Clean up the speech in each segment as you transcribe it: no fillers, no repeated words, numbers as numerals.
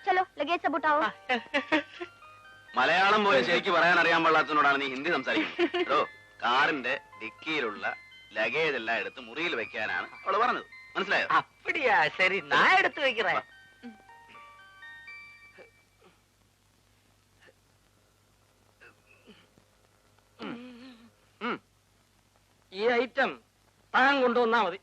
चलो लगेज सब उठाओ. മലയാളം പോലെ ശരിക്ക് പറയാൻ അറിയാൻ പാടില്ലാത്തതിനോടാണ് നീ ഹിന്ദി സംസാരിക്കുന്നത്. കാറിന്റെ ഡിക്കിയിലുള്ള ലഗേജ് എല്ലാം എടുത്ത് മുറിയിൽ വെക്കാനാണ് അവള് പറഞ്ഞത്. മനസ്സിലായോ? அப்படியா? சரி, நான் எடுத்து வைக்கிறேன். ഈ ഐറ്റം താൻ കൊണ്ടുവന്നാ മതി.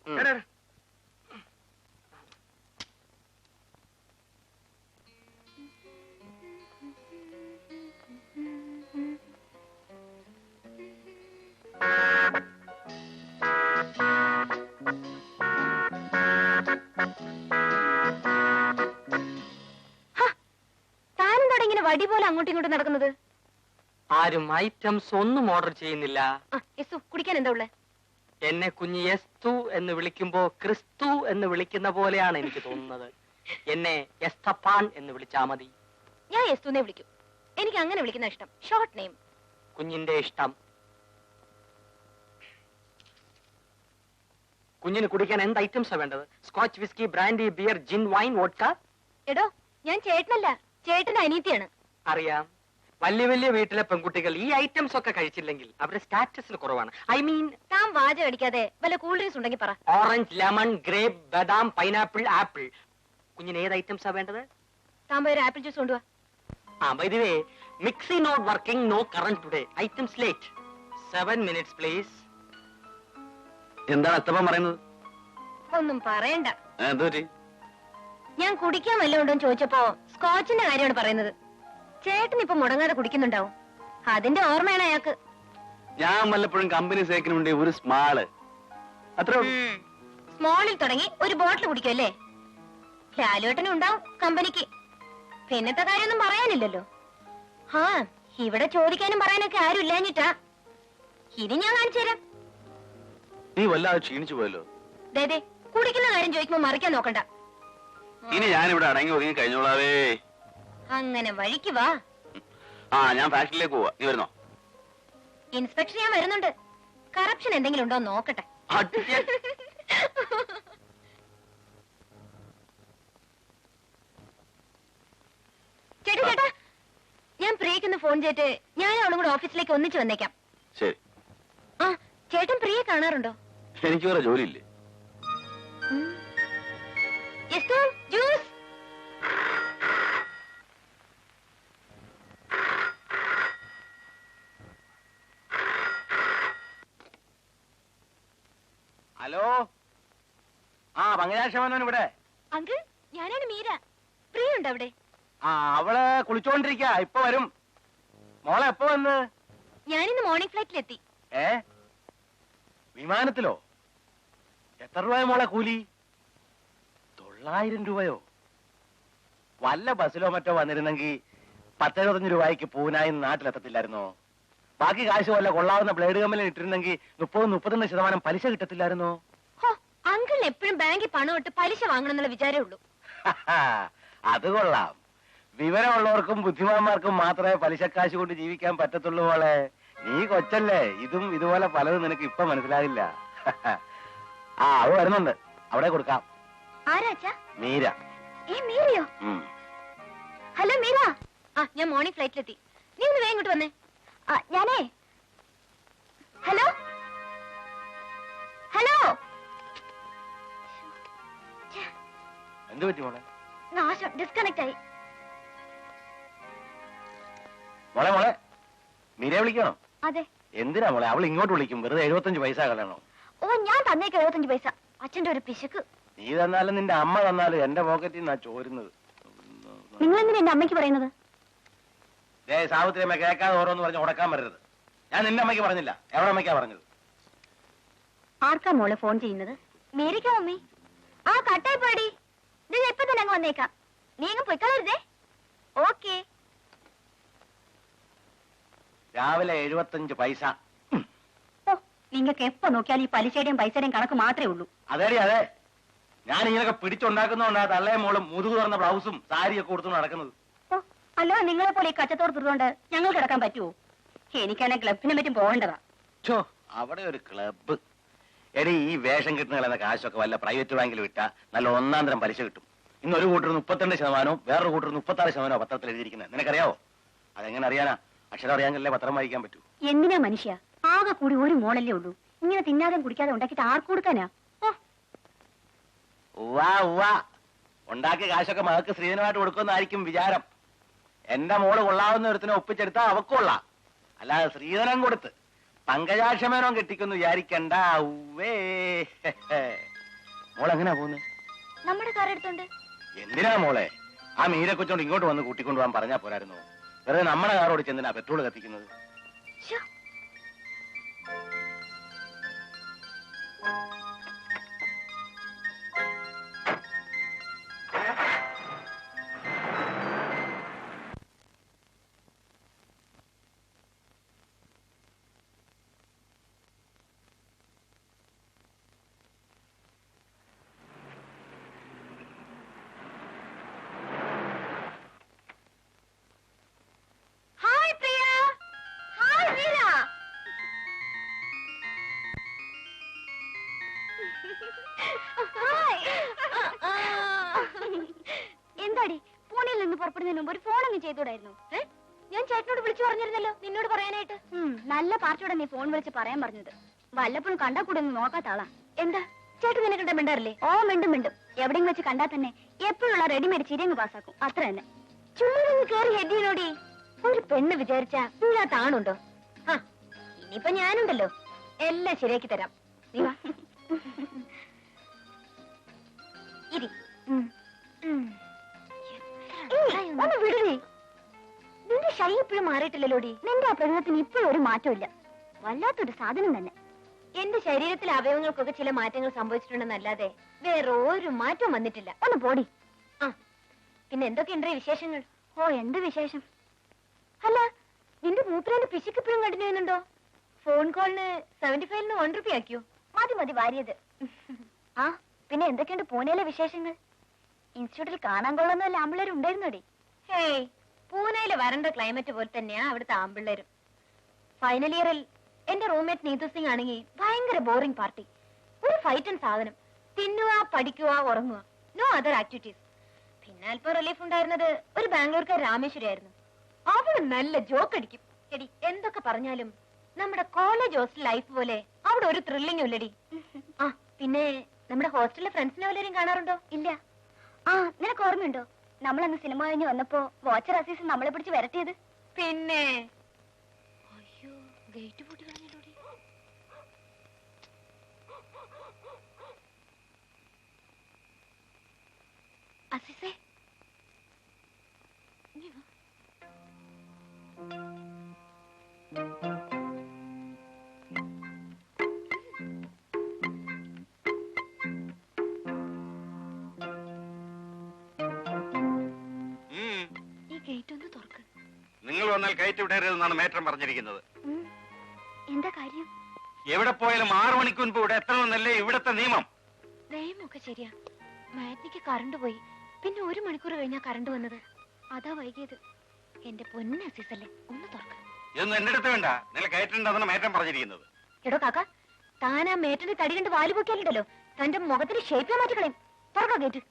വടി പോലെ അങ്ങോട്ടും ഇങ്ങോട്ടും നടക്കുന്നത്? ആരും ഐറ്റംസ് ഒന്നും ഓർഡർ ചെയ്യുന്നില്ല. കുടിക്കാൻ എന്താ ഉള്ളേ? എന്നെ കുഞ്ഞ് എസ്തു എന്ന് വിളിക്കുമ്പോ ക്രിസ്തു എന്ന് വിളിക്കുന്ന പോലെയാണ് എനിക്ക് തോന്നുന്നത്. എന്നെ എസ്തപ്പാൻ എന്ന് വിളിച്ചാ മതി. ഞാൻ എസ്തുനെ വിളിക്കും. എനിക്ക് അങ്ങനെ വിളിക്കുന്ന ഇഷ്ടം. Short name. കുഞ്ഞിന്റെ ഇഷ്ടം. കുഞ്ഞിന് കുടിക്കാൻ എന്ത് ഐറ്റംസാ വേണ്ടത്? സ്കോച്ച്, വിസ്കി, ബ്രാൻഡി, ബിയർ, ജിൻ, വൈൻ, വോഡ്ക? എടോ, ഞാൻ ചേട്ടനല്ല, ചേട്ടന്റെ അനിയത്തിയാണ്. അറിയാം. വലിയ വലിയ വീട്ടിലെ പെൺകുട്ടികൾ ഈ ഐറ്റംസ് ഒക്കെ കഴിച്ചില്ലെങ്കിൽ അവരുടെ സ്റ്റാറ്റസിൽ കുറവാണ്. ഐ മീൻ, താൻ വാചകം അടിക്കാതെ വല്ല കൂൾ ഡ്രിങ്ക്സ് ഉണ്ടെങ്കിൽ പറ. ഓറഞ്ച്, ലെമൺ, ഗ്രേപ്പ്, ബദാം, പൈനാപ്പിൾ, ആപ്പിൾ. കുഞ്ഞിന് ഏത് ഐറ്റംസാ വേണ്ടത്? താൻ പോയി ഒരു ആപ്പിൾ ജ്യൂസ് കൊണ്ടുവാ. By the way, mixie not working, no current today. Items late. 7 minutes, please. എന്താണ് അത്തപ്പൻ പറയുന്നത്? ഒന്നും പറയണ്ട. എന്തോറ്റി? ഞാൻ കുടിക്കാൻ വല്ലതും ഉണ്ടോ ചോദിച്ചപ്പോ സ്കോച്ചിന്റെ കാര്യമാണ് പറയുന്നത്. ചേട്ടൻ ഇപ്പൊ മുടങ്ങാതെ കുടിക്കുന്നുണ്ടാവും. അതിന്റെ ഓർമ്മയാണ് അയാൾക്ക്. ഞാൻ വല്ലപ്പോഴും കമ്പനി സേക്കിന് വേണ്ടി ഒരു സ്മാള്, അത്രേ ഉള്ളൂ. സ്മോളിൽ തുടങ്ങി ഒരു ബോട്ടിൽ കുടിക്കുമല്ലേ? ലാലുവേട്ടനും ഉണ്ടാവും കമ്പനിക്ക്. പിന്നത്തെ കാര്യമൊന്നും പറയാനില്ലല്ലോ. ഇവിടെ ചോദിക്കാനും പറയാനൊക്കെ ആരും ഇല്ലാഞ്ഞിട്ടാ. ഇനി ഞാൻ കാണിച്ചു തരാം. നീ വല്ലാതെ ക്ഷീണിച്ചു പോയല്ലോ. ദേ കുടിക്കുന്ന കാര്യം ചോദിക്കുമ്പോ മറിക്കാൻ നോക്കണ്ട. ഇനി ഞാനിവിടെ അടങ്ങി ഒതുങ്ങി കഴിഞ്ഞോളാവേ. അങ്ങനെ വഴിക്ക് വാ. ഞാൻ ഫാക്ടറിയിലേക്ക് പോവാ. നീ വരുന്നോ? ഇൻസ്പെക്ഷൻ ഞാൻ വരുന്നുണ്ട്. കറപ്ഷൻ എന്തെങ്കിലും ഉണ്ടോ നോക്കട്ടെ. ചേട്ടാ ചേട്ടാ, ഞാൻ പ്രിയക്കൊന്ന് ഫോൺ ചെയ്തിട്ട് ഞാൻ അവളും കൂടെ ഓഫീസിലേക്ക് ഒന്നിച്ചു വന്നേക്കാം. ശരി. ചേട്ടൻ പ്രിയെ കാണാറുണ്ടോ? എനിക്ക് വേറെ ജോലിയില്ലേ? ജ്യൂസ്. ഹലോ, മംഗലാശമനോൻ ഇവിടെ. അങ്കിൾ, ഞാനാണ് മീര. പ്രിയ ഉണ്ട് അവിടെ? അവള് കുളിച്ചോണ്ടിരിക്ക. ഇപ്പൊ വരും. മോളെ എപ്പോ വന്ന്? ഞാനിന്ന് മോർണിംഗ് ഫ്ലൈറ്റിലെത്തി. വിമാനത്തിലോ? എത്ര രൂപയോ മോളെ കൂലി? 900 രൂപയോ? വല്ല ബസ്സിലോ മറ്റോ വന്നിരുന്നെങ്കിൽ 10-25 രൂപയ്ക്ക് പൂനായി നാട്ടിലെത്തത്തില്ലായിരുന്നോ? ബാക്കി കാശ് വല്ല കൊള്ളാവുന്ന ബ്ലേഡ് കമ്പനി ഇട്ടിരുന്നെങ്കിൽ 30-32% പലിശ കിട്ടത്തില്ലായിരുന്നോ? അങ്കിൾ എപ്പോഴും ബാങ്കിൽ പണം ഇട്ട് പലിശ വാങ്ങണം എന്നുള്ള വിചാരമേ ഉള്ളൂ. അത് കൊള്ളാം. വിവരമുള്ളവർക്കും ബുദ്ധിമാന്മാർക്കും മാത്രമേ പലിശക്കാശ് കൊണ്ട് ജീവിക്കാൻ പറ്റത്തുള്ളൂ മോളെ. നീ കൊച്ചല്ലേ, ഇതും ഇതുപോലെ പലതും നിനക്ക് ഇപ്പൊ മനസ്സിലാകില്ല. അത് വരുന്നുണ്ട്, അവിടെ കൊടുക്കാം. മീര. മീരയോ? ഹലോ മീര. ഞാൻ മോർണിംഗ് ഫ്ലൈറ്റിലെത്തി. നീ ഒന്ന് വേഗം ഇങ്ങോട്ട് വന്നേ. ഞാനേ ഹലോ ഹലോ. എന്ത് പറ്റി മോളെ? നാശം, ഡിസ്കണക്ട് ആയി. മോളെ മോളെ, മീരയെ വിളിക്കണോ? അതെ. എന്തിനാ മോളെ? അവൾ ഇങ്ങോട്ട് വിളിക്കും. വെറുതെ 75 പൈസ കളയണോ? ഞാൻ തന്നേക്ക് 75 പൈസ. അച്ഛന്റെ ഒരു പിശുക്ക്. നീ തന്നാലും നിന്റെ അമ്മ തന്നാലും എന്റെ പോക്കറ്റിൽ നിന്നാ ചോരുന്നത്. നിങ്ങൾ എന്തിനാ എന്റെ അമ്മയ്ക്ക് പറയുന്നത്? സാവിത്രി അമ്മ കേൾക്കാതെ ഓരോന്ന് പറഞ്ഞ് ഉടക്കാൻ വരരുത്. ഞാൻ നിന്റെ അമ്മയ്ക്ക് പറഞ്ഞില്ല. എവിടെ അമ്മയ്ക്കാ പറഞ്ഞത്? ആർക്കാ മോളെ ഫോൺ ചെയ്യുന്നത്? മീരയ്ക്കോ മമ്മി? കട്ടായി പോടി. ഇത് എപ്പോ തന്നെ അങ്ങ് വന്നേക്കാം. നീ അങ്ങ് പൊയ്ക്കളരുതേ. ഓക്കെ. രാവിലെ 75 പൈസ. നിങ്ങൾക്ക് എപ്പോ നോക്കിയാലും ഈ പലിശയുടെയും പൈസയുടെയും കണക്ക് മാത്രമേ ഉള്ളൂ. അതേടി അതെ. ഞാൻ ഇങ്ങനൊക്കെ പിടിച്ചുണ്ടാക്കുന്നോണ്ടാ തള്ളയും മോളും മുതുകു തുറന്ന ബ്ലൗസും സാരിയൊക്കെ കൊടുത്തു നടക്കുന്നത്. അല്ലോ, നിങ്ങളെ പോലെ ഈ കച്ചത്തോട് തീർന്നുകൊണ്ട് ഞങ്ങൾ കിടക്കാൻ പറ്റുമോ? എനിക്കാണെ ക്ലബിനെ പറ്റും പോകേണ്ടതാ. അവിടെ ഒരു ക്ലബ്ബ്. എടി, ഈ വേഷം കിട്ടുന്ന കാശൊക്കെ വല്ല പ്രൈവറ്റ് ബാങ്കിൽ വിട്ടാ നല്ല 1-ാം തരം പലിശ കിട്ടും. ഇന്നൊരു കൂട്ടർ 32%, വേറൊരു കൂട്ടർ 36% പത്രത്തിൽ എഴുതിയിരിക്കുന്നത്. നിനക്കറിയാവോ? അതെങ്ങനെ അറിയാനാ? അക്ഷരം അറിയാമെങ്കിലല്ലേ പത്രം വായിക്കാൻ പറ്റൂ. എന്തിനാ മനുഷ്യ, ആകെ കൂടി ഒരു മോളല്ലേ ഉള്ളൂ, ഇങ്ങനെ തിന്നാതെ കുടിക്കാതെ ഉണ്ടാക്കിയിട്ട് ആർക്ക് കൊടുക്കാനാ? ഉവ്വാ ഉവ്വാ, ഉണ്ടാക്കിയ കാശൊക്കെ മകൾക്ക് സ്ത്രീധനമായിട്ട് കൊടുക്കുമെന്നായിരിക്കും വിചാരം. എന്റെ മോള് കൊള്ളാവുന്ന ഒരുത്തിനെ ഒപ്പിച്ചെടുത്താ അവക്കൊള്ളാം, അല്ലാതെ സ്ത്രീധനം കൊടുത്ത് പങ്കജാക്ഷമേനോ കെട്ടിക്കൊന്ന് വിചാരിക്കണ്ട. ഉവ്വേ. മോളെങ്ങനെയാ പോകുന്നത്? നമ്മുടെ കാർ എടുത്തോണ്ട്. എന്തിനാ മോളെ ആ മീരെ കൊച്ചോണ്ട് ഇങ്ങോട്ട് വന്ന് കൂട്ടിക്കൊണ്ടുപോകാൻ പറഞ്ഞാ പോരായിരുന്നു? വെറുതെ നമ്മുടെ കാർ ഓടിച്ച് എന്തിനാ പെട്രോൾ കത്തിക്കുന്നത്? എന്താടി, പൂനെയിൽ നിന്ന് പുറപ്പെടുന്നതിന് മുമ്പ് ഒരു ഫോണൊന്നും ചെയ്തൂടായിരുന്നു? ഞാൻ ചേട്ടനോട് വിളിച്ചു പറഞ്ഞിരുന്നല്ലോ നിന്നോട് പറയാനായിട്ട്. നല്ല പാർട്ടിയോടെ നീ ഫോൺ വിളിച്ച് പറയാൻ പറഞ്ഞത്. വല്ലപ്പോഴും കണ്ടാ കൂടെ ഒന്ന് നോക്കാത്ത ആളാ. എന്താ ചേട്ടൻ നിന്നെ കണ്ട മിണ്ടാറില്ലേ? ഓ മിണ്ടും മിണ്ടും. എവിടെയും വെച്ച് കണ്ടാ തന്നെ എപ്പോഴുള്ള റെഡിമേഡ് ചിരിയങ്ങ് പാസ്സാക്കും, അത്ര തന്നെ. ചുമ്മാ കേറി ഹെഡിനോടി. ഒരു പെണ്ണ് വിചാരിച്ചാ ഇല്ലാത്ത ആണുണ്ടോ? ആ ഇനിയിപ്പൊ ഞാനുണ്ടല്ലോ, എല്ലാം ശരിയാക്കി തരാം. നീ വാ. ഇരി. ഒന്ന് വിടണേ. നിന്റെ ശൈ ഇപ്പോഴും മാറിയിട്ടില്ലല്ലോടി. നിന്റെ ആ പ്രകൃതത്തിന് ഇപ്പോഴും ഒരു മാറ്റമില്ല. വല്ലാത്തൊരു സാധനം തന്നെ. എന്റെ ശരീരത്തിലെ അവയവങ്ങൾക്കൊക്കെ ചില മാറ്റങ്ങൾ സംഭവിച്ചിട്ടുണ്ടെന്നല്ലാതെ വേറെ ഒരു മാറ്റവും വന്നിട്ടില്ല. ഒന്ന് പോടി. ആ പിന്നെ എന്തൊക്കെയുണ്ട് വിശേഷങ്ങൾ? ഓ എന്ത് വിശേഷം? അല്ല നിന്റെ മൂത്രേന്റെ പിശുക്കിപ്പോഴും കണ്ടിന്യൂ ചെയ്യുന്നുണ്ടോ? ഫോൺ കോളിന് 75 1 രൂപ ആക്കിയോ? മതി മതി വാരിയത്. ആ പിന്നെ എന്തൊക്കെയുണ്ട് പൂനെയിലെ വിശേഷങ്ങൾ? ഇൻസ്റ്റിറ്റ്യൂട്ടിൽ കാണാൻ കൊള്ളുന്ന വല്ല ആമ്പിള്ളേരും ഉണ്ടായിരുന്നോടി? ഹേയ്, പൂനെയിലെ വരണ്ട ക്ലൈമറ്റ് പോലെ തന്നെയാ അവിടുത്തെ ആമ്പിള്ളേരും. ഫൈനൽ ഇയറിൽ എന്റെ റൂംമേറ്റ് നീതു സിംഗ് ആണെങ്കിൽ ഭയങ്കര ബോറിംഗ് പാർട്ടി. ഒരു ഫൈറ്റൻ സാധനം. തിന്നുക, പഠിക്കുക, ഉറങ്ങുക, നോ അതർ ആക്ടിവിറ്റീസ്. പിന്നെ അല്പം റിലീഫ് ഉണ്ടായിരുന്നത് ഒരു ബാംഗ്ലൂർക്കാർ രാമേശ്വരി ആയിരുന്നു. അവള് നല്ല ജോക്ക് അടിക്കും. എടി എന്തൊക്കെ പറഞ്ഞാലും നമ്മുടെ കോളേജ് ഹോസ്റ്റൽ ലൈഫ് പോലെ അവിടെ ഒരു ത്രില്ലിംഗും ഇല്ലടി. ആ പിന്നെ നമ്മുടെ ഹോസ്റ്റലിലെ ഫ്രണ്ട്സിനെ വല്ലവരും കാണാറുണ്ടോ? ഇല്ല. ആ നിനക്ക് ഓർമ്മയുണ്ടോ നമ്മളന്ന് സിനിമ കഴിഞ്ഞ് വന്നപ്പോ വാച്ചർ അസീസ് നമ്മളെ പിടിച്ച് വരട്ടിയത്? പിന്നെ അയ്യോ ഗേറ്റ് പൂട്ടി കളഞ്ഞിട്ടോടി. അസീസേ നിങ്ങൾ വന്നാൽ കയറ്റി വിടരുതെന്നാണ് മേറ്റം പറഞ്ഞിരിക്കുന്നത്. എന്താ കാര്യം? എവിടെ പോയാലും 6 മണിക്കൂർ മുമ്പ് ഇവിടെ എത്തണമെന്നല്ലേ ഇവിടത്തെ നിയമം? നിയമമൊക്കെ ശരിയാ. മാറ്റിക്ക് കറണ്ട് പോയി, പിന്നെ 1 മണിക്കൂർ കഴിഞ്ഞാ കറണ്ട് വന്നത്. അതാ വൈകിയത്. എന്റെ പൊന്ന അസീസല്ലേ, ഒന്ന് തുറക്ക. ഇതൊന്നും എന്റെ അടുത്ത് വേണ്ട. നിങ്ങൾ കയറ്റുണ്ടെന്നാണ് മേറ്റം പറഞ്ഞിരിക്കുന്നത്. എടോ കാക്ക, താൻ ആ മേറ്റന്റെ തടി കണ്ട് വാല് പൊക്കിയാലുണ്ടല്ലോ തന്റെ മുഖത്തിന് ഷേപ്പ് മാറ്റിക്കളയും. തുറക്കാ ഗേറ്റ്.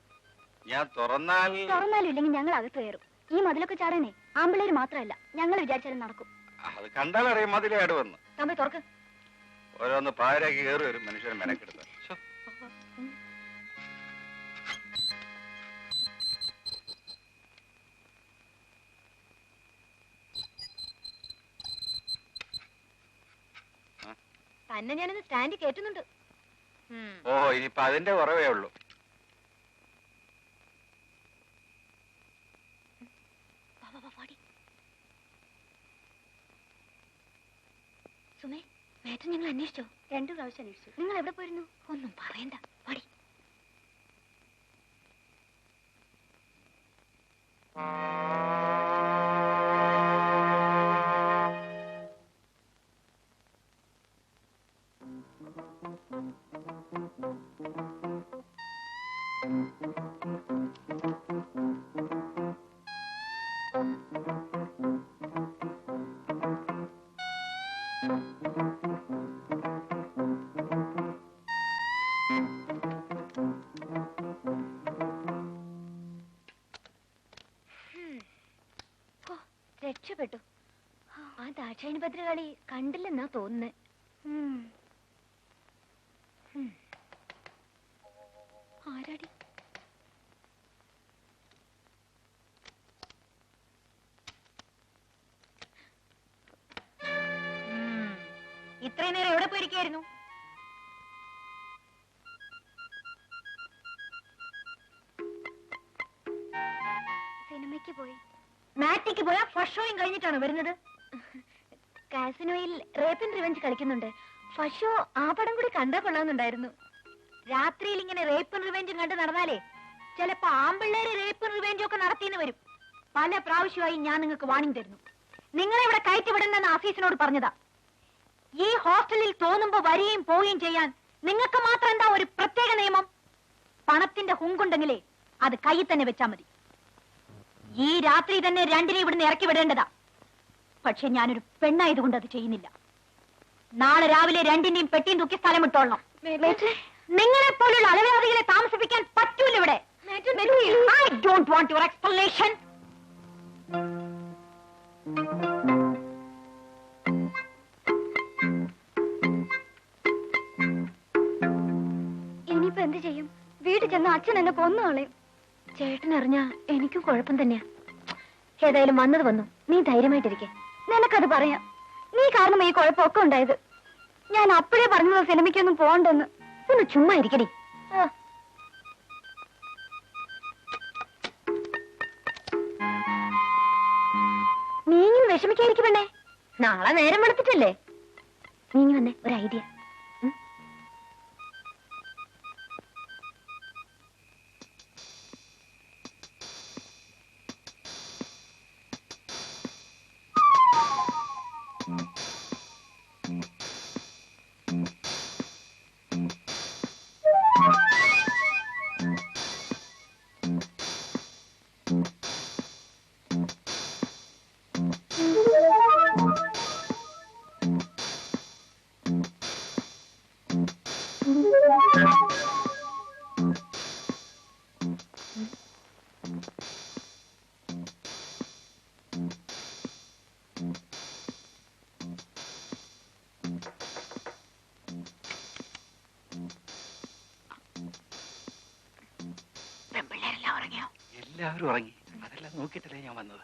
ഞാൻ തുറന്നാലും ഇല്ലെങ്കിൽ ഞങ്ങൾ അകത്ത് കയറും. ഈ മതിലൊക്കെ ചാടാനേ ആമ്പിള്ളേര് മാത്രമല്ല, ഞങ്ങൾ വിചാരിച്ചാലും നടക്കും. അത് കണ്ടാലറിയാം മതിലേട് വന്ന്. തമ്പി തുറക്ക്. ഓരോന്ന് പാരാക്കി കയറി വരും മനുഷ്യൻ മെനക്കെടുത്ത. തന്നെ ഞാനിന്ന് സ്റ്റാൻഡ് കേറ്റുന്നുണ്ട്. ഓ ഇനിയിപ്പൊ അതിന്റെ കുറവേ ഉള്ളൂ. സുമേ, മേറ്റൻ നിങ്ങൾ അന്വേഷിച്ചോ? 2 പ്രാവശ്യം അന്വേഷിച്ചു. നിങ്ങൾ എവിടെ പോയിരുന്നു? ഒന്നും പറയണ്ട, പാടി. രക്ഷപ്പെട്ടു. ആ ദാക്ഷായണി ഭദ്രകാളി കണ്ടില്ലെന്നാ തോന്നുന്നേ. ആരാടി? ഇത്രയും നേരം എവിടെ പോയിരിക്കായിരുന്നു? സിനിമയ്ക്ക് പോയി. മാറ്റിക്ക് പോയാ ഫസ്റ്റ് ഷോയും കഴിഞ്ഞിട്ടാണ് വരുന്നത്. കാസിനോയിൽ റേപ്പ് ആൻഡ് റിവെഞ്ച് കളിക്കുന്നുണ്ട്. ഫസ്റ്റ് ഷോ ആ പടം കൂടി കണ്ടാ കൊള്ളാമെന്നുണ്ടായിരുന്നു. രാത്രിയിൽ ഇങ്ങനെ റേപ്പ് ആൻഡ് റിവെഞ്ചും കണ്ട് നടന്നാലേ ചിലപ്പോ ആമ്പിള്ളേര് റേപ്പ് ആൻഡ് റിവെഞ്ചും ഒക്കെ നടത്തിയെന്ന് വരും. പല പ്രാവശ്യമായി ഞാൻ നിങ്ങൾക്ക് വാണിംഗ് തരുന്നു. നിങ്ങളെ ഇവിടെ കയറ്റിവിടണമെന്ന് ആഫീസിനോട് പറഞ്ഞതാ. ഈ ഹോസ്റ്റലിൽ തോന്നുമ്പോ വരികയും പോവുകയും ചെയ്യാൻ നിങ്ങൾക്ക് മാത്രം എന്താ ഒരു പ്രത്യേക നിയമം? പണത്തിന്റെ ഹുങ്കുണ്ടെങ്കിലേ അത് കയ്യിൽ തന്നെ വെച്ചാ മതി. ഈ രാത്രി തന്നെ രണ്ടിനെ ഇവിടുന്ന് ഇറക്കി വിടേണ്ടതാ. പക്ഷെ ഞാനൊരു പെണ്ണായതുകൊണ്ട് അത് ചെയ്യുന്നില്ല. നാളെ രാവിലെ രണ്ടിന്റെയും പെട്ടിയും തൂക്കി സ്ഥലം വിട്ടോളണം. നിങ്ങളെ പോലുള്ള അലവരാതികളെ താമസിപ്പിക്കാൻ പറ്റൂല ഇവിടെ. I don't want your explanation. ഇനിയിപ്പോ എന്ത് ചെയ്യും? വീട്ടിൽ ചെന്ന് അച്ഛൻ എന്നെ കൊന്നുകളയും. ചേട്ടനറിഞ്ഞാ എനിക്കും കുഴപ്പം തന്നെയാ. ഏതായാലും വന്നത് വന്നു. നീ ധൈര്യമായിട്ടിരിക്കെ. നിനക്കത് പറയാം. നീ കാരണം ഈ കുഴപ്പമൊക്കെ ഉണ്ടായത്. ഞാൻ അപ്പോഴേ പറഞ്ഞത് സിനിമയ്ക്കൊന്നും പോകണ്ടെന്ന്. ഒന്ന് ചുമ്മാ ഇരിക്കടി. നീയും വിഷമിക്കായിരിക്കും പെണ്ണേ. നാളെ നേരം വെളുത്തിട്ടല്ലേ. നീങ്ങി വന്നേ, ഒരു ഐഡിയ. എല്ലാവരും ഉറങ്ങി. അതെല്ലാം നോക്കിയിട്ടല്ലേ ഞാൻ വന്നത്.